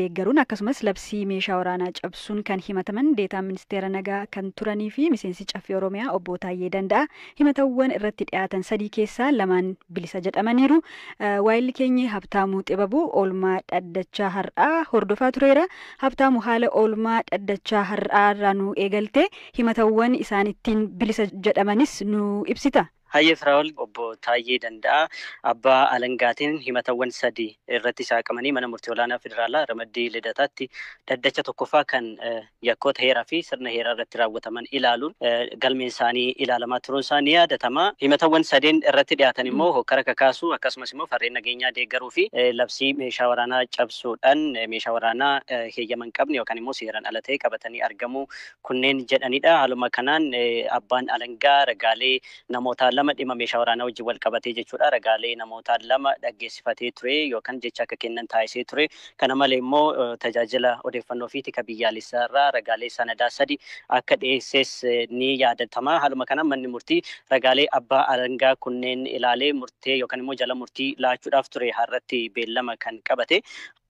deeggaruun akkasumas labsii meeshaa waraanaa cabsuun kan himataman deetaan ministeera nagaa kan turanii fi miseensi caffee Oromiyaa obbo Taayyee Danda'a himatawwan irratti dhiyaatan 3 keessaa 2 bilisa jedhamaniiru. Waayilli keenya Habtaamuu Xibabuu oolmaa dhaddachaa har'aa hordofaa tureera. Habtaamuu haala oolmaa dhaddachaa har'aa nu eegalte himatawwan isaan ittiin bilisa jedhamanis nu ibsita. Hayyee Firaa'ol obbo Taayyee Danda'a abbaa alangaatiin himatawwan 3 irratti saaqamanii mana murtii olaanaa federaalaa Ramaddii Lidataatti dhaddacha tokkoffaa kan yakkoota heeraa fi sirna heeraa irratti raawwataman ilaaluun galmeen isaanii ilaalamaa turuun isaa ni yaadatama. Himatawwan 3 irratti dhiyaatan immoo hokkara kakaasuu akkasumas immoo farreen nageenyaa deeggaruu fi labsii meeshaa waraanaa cabsuudhaan meeshaa waraanaa heeyyama hin qabne yookaan immoo seeraan ala ta'e qabatanii argamuu kunneen jedhanidha. Haaluma kanaan abbaan alangaa ragaalee namoota lama dhimma meeshaa waraanaa wajjin wal qabatee jechuudha. Ragaalee namoota 2 dhaggeessifatee ture yookaan jecha akka kennan taasisee ture. Kana malee immoo tajaajila odeeffannoo fi tika biyyaalessaa irraa ragaalee sanadaa 3 akka dhiyeesses ni yaadatama. Haaluma kanaan manni murtii ragaalee abbaa alangaa kunneen ilaalee murtee yookaan immoo jala murtii laachuudhaaf ture har'atti beellama kan qabate.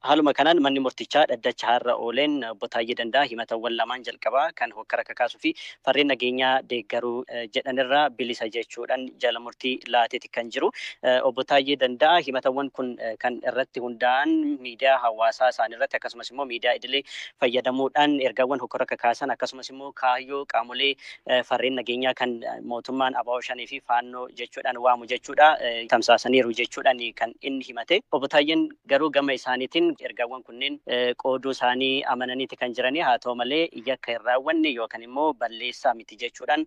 Haaluma kanaan manni murtichaa dhaddacha har'a ooleen obbo Taayyee Danda'a himatawwan 2 jalqabaa kan hokkara kakaasuu fi farreen nageenyaa deeggaruu jedhanirraa bilisa jechuudhaan jala murtii laateeti kan jiru. Obbo Taayyee Danda'a himatawwan kun kan irratti hundaa'an miidiyaa hawaasaa isaanii irratti akkasumas immoo miidiyaa idilee fayyadamuudhaan ergaawwan hokkara kakaasan akkasumas immoo kaayyoo qaamolee farreen nageenyaa kan mootummaan ABO shanii fi faannoo jechuudhaan waamu jechuudha tamsaasaniiru jechuudhaan kan inni himate. Obbo Taayyeen garuu gama isaaniitiin ergaawwan kunneen qooduu isaanii amananiiti kan jiranii haa ta'u malee yakka hin raawwanne yookaan immoo balleessaa miti jechuudhaan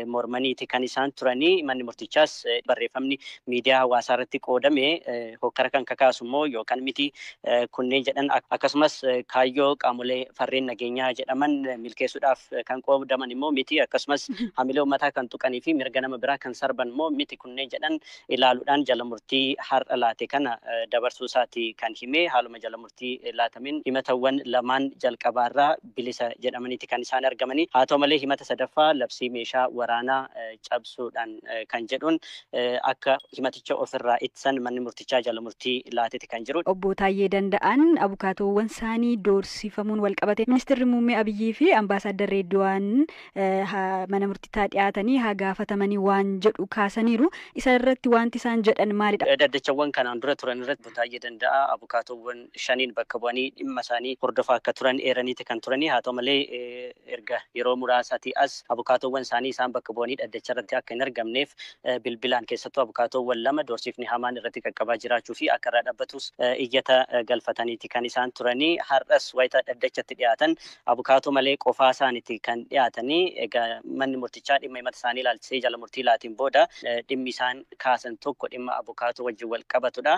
mormaniiti kan isaan turanii. Manni murtichaas barreeffamni miidiyaa hawaasaa irratti qoodame hokkara kan kakaasu immoo yookaan miti kunneen jedhan akkasumas kaayyoo qaamolee farreen nageenyaa jedhaman milkeessuudhaaf kan qoodaman immoo miti akkasumas hamilee uummataa kan tuqanii fi mirga nama biraa kan sarban immoo miti kunneen jedhan ilaaluudhaan jala murtii har'a laate kana dabarsuu isaati kan hime. Haaluma jala murtii laatamin himatawwan 2 jalqabaarraa bilisa jedhamaniiti kan isaan argamanii. Haa ta'u malee himata sadaffaa labsii meeshaa waraanaa cabsuudhaan kan jedhuun akka himaticha ofirraa ittisan manni murtichaa jala murtii laateeti kan jiru. Obbo Taayyee Danda'an abukaatoowwan isaanii doorsifamuun wal qabate ministeerri muummee Abiyyii fi ambaasaaddar Reedwaan mana murtiitti dhiyaatanii haa gaafatamanii waan jedhu kaasaniiru. Isa irratti wanti isaan jedhan maalidha? Daddachawwan kanaan dura turan irratti Obbo Taayyee Danda'a abukaatoowwan 5 bakka bu'anii dhimma isaanii hordofaa akka turan eeraniiti kan turanii. Haa ta'u malee erga yeroo muraasaati as abukaatoowwan isaanii isaan bakka bu'anii dhaddacha irratti akka hin argamneef bilbilaan keessattuu abukaatoowwan 2 doorsifni hamaan irratti qaqqabaa jiraachuu fi akka irraa dhaabbatus iyyata galfataniiti kan isaan turanii. Har'as wayita dhaddachatti dhiyaatan abukaatoo malee qofaa isaaniiti kan dhiyaatanii. Egaa manni murtichaa dhimma himata isaanii ilaalchisee jala murtii laatiin booda dhimmi isaan kaasan tokko dhimma abukaatoo wajjin wal qabatudha.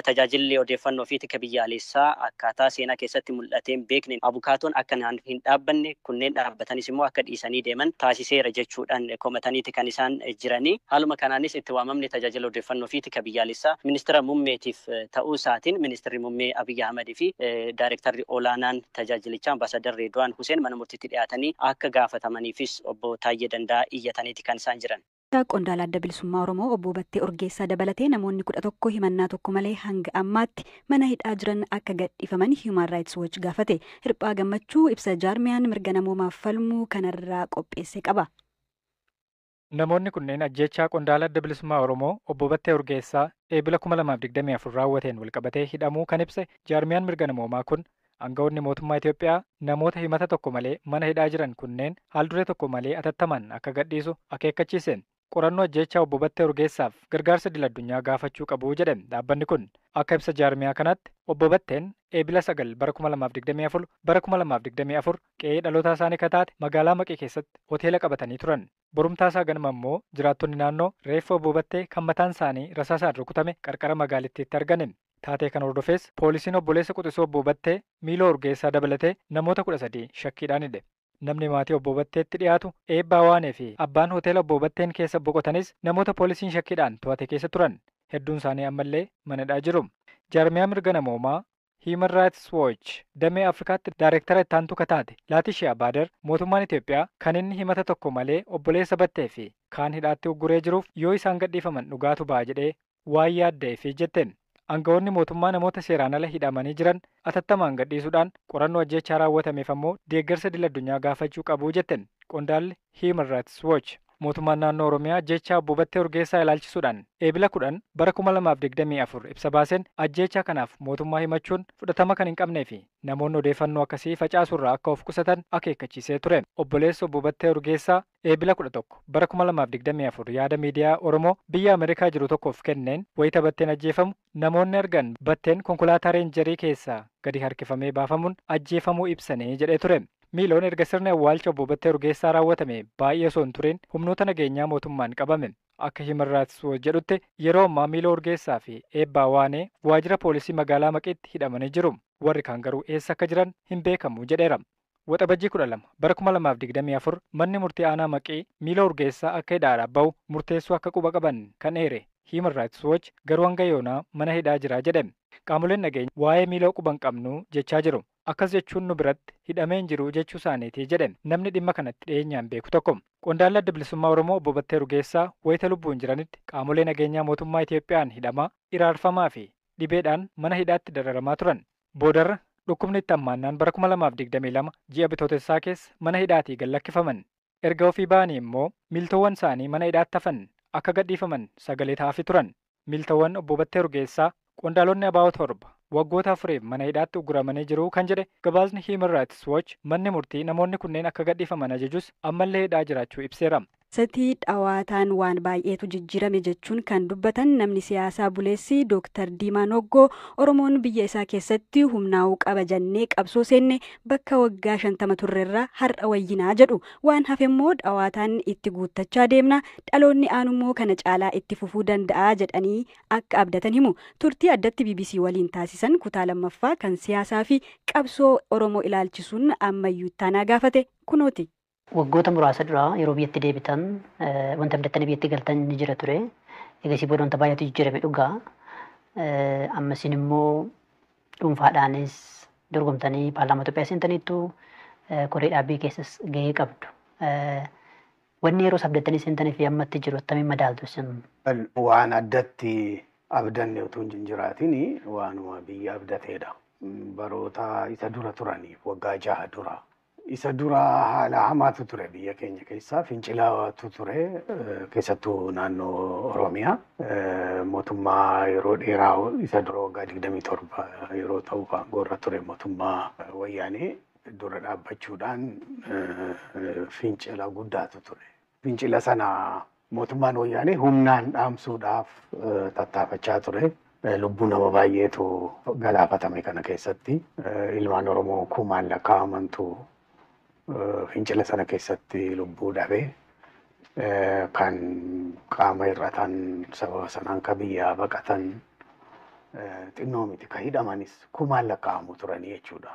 Tajaajilli odeeffannoo fi tika biyyaalessaa akkaataa seenaa keessatti mul'ateen beekne abukaatoon akka hin dhaabbanne kunneen dhaabbatanis immoo akka dhiisanii deeman taasiseera jechuudhaan komataniiti kan isaan jiranii. Haaluma kanaanis itti waamamni tajaajila odeeffannoo fi tika biyyaalessaa ministeera muummeetiif ta'uu isaatiin ministeerri muummee Abiyyi Ahmedii fi daayirektarri olaanaan tajaajilichaa ambaasaaddar Reedwaan Huseen mana murtiitti dhiyaatanii akka gaafatamaniifis obbo Taayyee Danda'a iyyataniiti kan isaan jiran. Qondaala Adda Bilisummaa Oromoo obbo Battee Urgeessaa dabalatee namoonni 11 himannaa tokko malee hanga ammaatti mana hidhaa jiran akka gadhiifaman Human Rights Watch gaafate. Hirphaa Gammachuu ibsa jaarmiyaan mirga namoomaaf falmuu kanarraa qopheesse qaba. Namoonni kunneen ajjechaa qondaala Adda Bilisummaa Oromoo obbo Battee Urgeessaa eebila 2024 raawwateen walqabatee hidhamuu kan ibse jaarmiyaan mirga namoomaa kun aangawoonni mootummaa Itoophiyaa namoota himata tokko malee mana hidhaa jiran kunneen haalduree tokko malee atattaman akka gadhiisu akeekkachiiseen. Qorannoo ajjechaa obbo Battee Urgeessaaf gargaarsa idil-addunyaa gaafachuu qabu jedhe dhaabbanni kun. Akka ibsa jaarmiyaa kanaatti obbo Batteen eebila 9 bara 2024 qe'ee dhalootaa isaanii kataate magaalaa Maqii keessatti hoteela qabatanii turan. Borumtaasaa ganama immoo jiraattonni naannoo reeffa obbo Battee kan mataan isaanii rasaasaan rukutame qarqara magaalittiitti arganin. Taatee kan hordofees poolisiin obboleessa quxisuu obbo Battee Miiloo Urgeessaa dabalatee namoota 13 shakkiidhaan hidhe. Namni maatii obbo Batteetti dhiyaatu eebbaa waanee fi abbaan hoteela obbo Batteen keessa boqotanis namoota poolisiin shakkiidhaan to'ate keessa turan. Hedduun isaanii ammallee mana hidhaa jiru. Jaarmiyaa mirga namoomaa Human Rights Watch damee Afrikaatti daayireektara itti aantu kataate Laatishaa Abaader mootummaan Itoophiyaa kan inni himata tokko malee obboleessa Battee fi kaan hidhaatti ugguree jiruuf yoo isaan gadhiifaman dhugaatu ba'a jedhee waan yaadda'eef jetteen. Aangawoonni mootummaa namoota seeraan ala hidhamanii jiran atattamaan gadhiisuudhaan qorannoo ajjeechaa raawwatameef ammoo deeggarsa idil-addunyaa gaafachuu qabu jetten qondaalli Human Rights Watch. Mootummaan naannoo Oromiyaa ajjeechaa Obbo Battee Urgeessaa ilaalchisuudhaan eebila 10 bara 2024 ibsa baaseen ajjeechaa kanaaf mootummaa himachuun fudhatama kan hin qabnee fi namoonni odeeffannoo akkasii facaasurraa akka of qusatan akeekkachiisee ture. Obboleessi Obbo Battee Urgeessaa eebila 11 bara 2024 yaada miidiyaa Oromoo biyya Ameerikaa jiru tokkoof kenneen wayita Batteen ajjeefamu namoonni argan Batteen konkolaataa reenjarii keessaa gadi harkifamee baafamuun ajjeefamuu ibsanii jedhee ture. Miiloon erga sirni awwaalcha Obbo Battee Urgeessaa raawwatame baay'ee osoo hin tureen humnoota nageenyaa mootummaan qabame. Akka Human Rights Watch jedhutti yeroo ammaa Miiloo Urgeessaa fi Eebbaa Waanee waajjira poolisii magaalaa Maqeetti hidhamanii jiru. Warri kaan garuu eessa akka jiran hin beekamu jedheera. Waxabajjii 12 bara 2024 manni murtii aanaa Maqee Miiloo Urgeessaa akka hidhaadhaa bahu murteessuu akka quba qaban kan eere. Human Rights Watch garuu hanga yoonaa mana hidhaa jira jedhame. Qaamoleen nageenya waa'ee Miiloo quban qabnu jechaa jiru. Akkas jechuun nu biratti hidhameen jiru jechuu isaaniiti jedhame. Namni dhimma kanatti dhiyeenyaan beeku tokko. Qondaalli Adda Bilisummaa Oromoo Obbo Battee Urgeessaa wayita lubbuun jiranitti qaamolee nageenyaa mootummaa Itoophiyaan hidhamaa, iraarfamaa fi dhibeedhaan mana hidhaatti dararamaa turan. Boodarra dhukkubni itti hammaannaan bara 2022 ji'a bitootessaa keessa mana hidhaatii gallakkifaman. Erga ofii ba'anii immoo miiltowwan isaanii mana hidhaatti hafan akka gadhiifaman sagalee taa'aafii turan. Miiltowwan Obbo Battee Urgeessaa qondaalonni ABO 7 waggoota 4 mana hidhaatti uguramanii jiru kan jedhe gabaasni Human Rights Watch manni murtii namoonni kunneen akka gadhiifaman ajajus ammallee hidhaa jiraachuu ibseera. Satii dhawaataan waan baay'eetu jijjiirame jechuun kan dubbatan namni siyaasaa buleessi Dr. Diimaa Noggoo Oromoon biyya isaa keessatti humnaa'uu qaba jennee qabsoo seenne bakka waggaa 50 turreerraa har'a wayyinaa jedhu. Waan hafe immoo dhawaataan itti guuttachaa deemna dhaloonni aanummoo kana caalaa itti fufuu danda'a jedhanii akka abdatan himu. Turtii addatti BBC waliin taasisan kutaa lammaffaa kan siyaasaa fi qabsoo Oromoo ilaalchisuun ammayyuu taanaa gaafate kunooti. Waggoota muraasa dura yeroo biyyatti deebitan wanta abdattanii biyyatti galtan ni jira ture. Eegasii booda wanta baay'eetu jijjiirame dhugaa. Ammasin immoo dhuunfaadhaanis dorgomtanii paarlaamaa Itoophiyaa seentaniittu koree dhaabbii keessas gahee qabdu. Wanni yeroo abdattanii seentanii fi ammatti jiru attamiin madaaltu isin? Waan addatti abdanne utuu hin jiraatin waanuma biyya abdateedha. Baroota isa dura turaniif waggaa 6 dura. Isa dura haala hamaatu ture biyya keenya keessaa fincilaatu ture keessattuu naannoo Oromiyaa. Mootummaa yeroo dheeraa isa dura waggaa 27 yeroo ta'u aangoorra ture mootummaa wayyaanee dura dhaabbachuudhaan fincila guddaatu ture. Fincila sana mootummaan wayyaanee humnaan dhaamsuudhaaf tattaafachaa ture. Lubbuu nama baay'eetu galaafatame kana keessatti. Ilmaan Oromoo kumaan lakkaa'amantu fincila sana keessatti lubbuu dhabee kan qaama irratan sababa sanaan ka biyyaa baqatan xinnoo miti ka hidhamanis kumaan lakkaa'amu turanii jechuudha.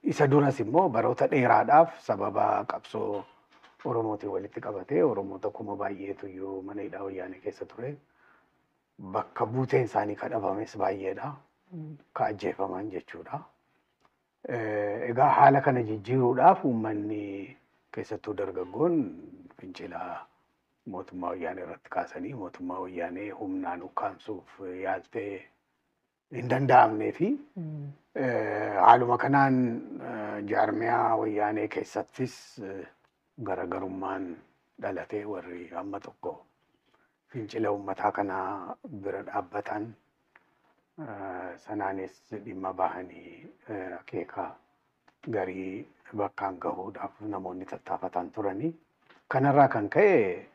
Isa duras immoo baroota dheeraadhaaf sababa qabsoo Oromootiin walitti qabatee Oromoota kuma baay'eetu iyyuu mana hidhaa wayyaanee keessa ture. Bakka buuteen isaanii ka dhabames baay'eedha. Ka ajjeefaman jechuudha. Egaa haala kana jijjiiruudhaaf uummanni keessattuu dargaggoon fincila mootummaa wayyaanee irratti kaasanii mootummaa wayyaanee humnaan ukkaamsuuf yaaltee hin danda'amnee fi haaluma kanaan jaarmiyaa wayyaanee keessattis garagarummaan dhalatee warri amma tokko fincila uummataa kana bira dhaabbatan sanaanis dhimma bahanii akeeka garii bakkaan gahuudhaaf namoonni tattaafatan turanii. Kanarraa kan ka'e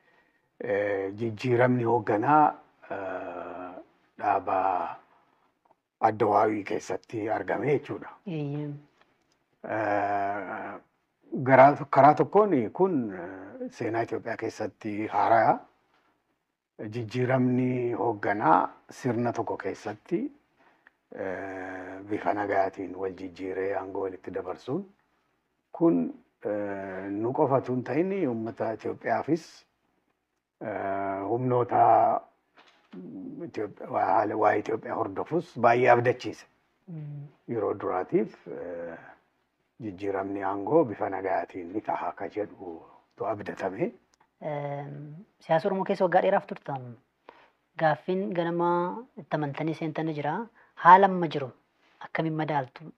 jijjiiramni hoogganaa dhaabaa Addawaawii keessatti argame jechuudha. Karaa tokkoon kun seenaa Itoophiyaa keessatti haaraa jijjiiramni hoogganaa sirna tokko keessatti bifa nagaatiin wal jijjiiree aangoo walitti dabarsuun kun nu qofatu hin ta'in uummata Itoophiyaafis humnoota waa Itoophiyaa hordofus baay'ee abdachiise. Yeroo duraatiif jijjiiramni aangoo bifa nagaatiin ni ta'a akka jedhu abdatame. Siyaasa Oromoo keessa waggaa dheeraaf turtan. gaaffiin ganama itti amantanii seentanii jira. Haala amma jiru akkamiin madaaltu?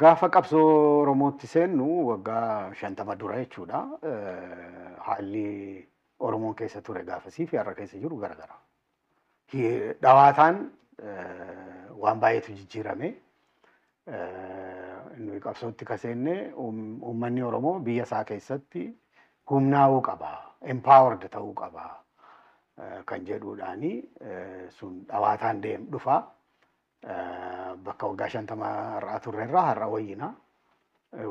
Gaafa qabsoo Oromootti seennu waggaa 50 dura jechuudha. Haalli Oromoon keessa ture gaafasii fi har'a keessa jiru garagara. Dhawaataan waan baay'eetu jijjiirame. Nuyi qabsootti kaseenne uummanni Oromoo biyya isaa keessatti humnaa'uu qaba, empowered ta'uu qaba kan jedhuudhaani sun dhawaataan dhufa. Bakka waggaa 50 har'aa turre irraa har'a wayyina.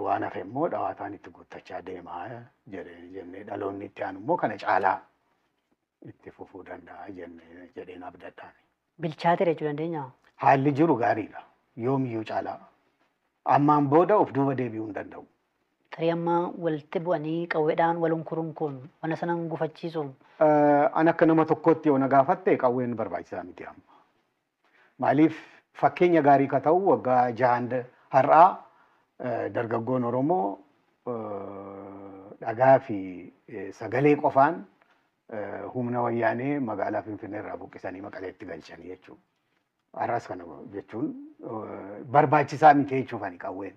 Waan hafe immoo dhawaataan itti guuttachaa deemaa jennee dhaloonni itti aanu immoo kana caalaa itti fufuu danda'a jedheen abdadhaan. Bilchaate jechuu dandeenya? Haalli jiru gaariidha. Yoomiyyuu caalaa. Ammaan booda of duuba deebi'uu hin danda'u. Tarii amma walitti bu'anii qawweedhaan wal hunkuruun wana sanan gufachiisuun. An akka nama tokkotti yoo na gaafatte qawween barbaachisaa miti amma. Maaliif fakkeenya gaarii ka ta'u waggaa 6 har'aa dargaggoon Oromoo dhagaa fi sagalee qofaan humna wayyaanee magaalaa Finfinnee irraa buqqisanii Maqaleetti galchanii jechuudha. Har'as kana jechuun barbaachisaa miti jechuuf ani qawween.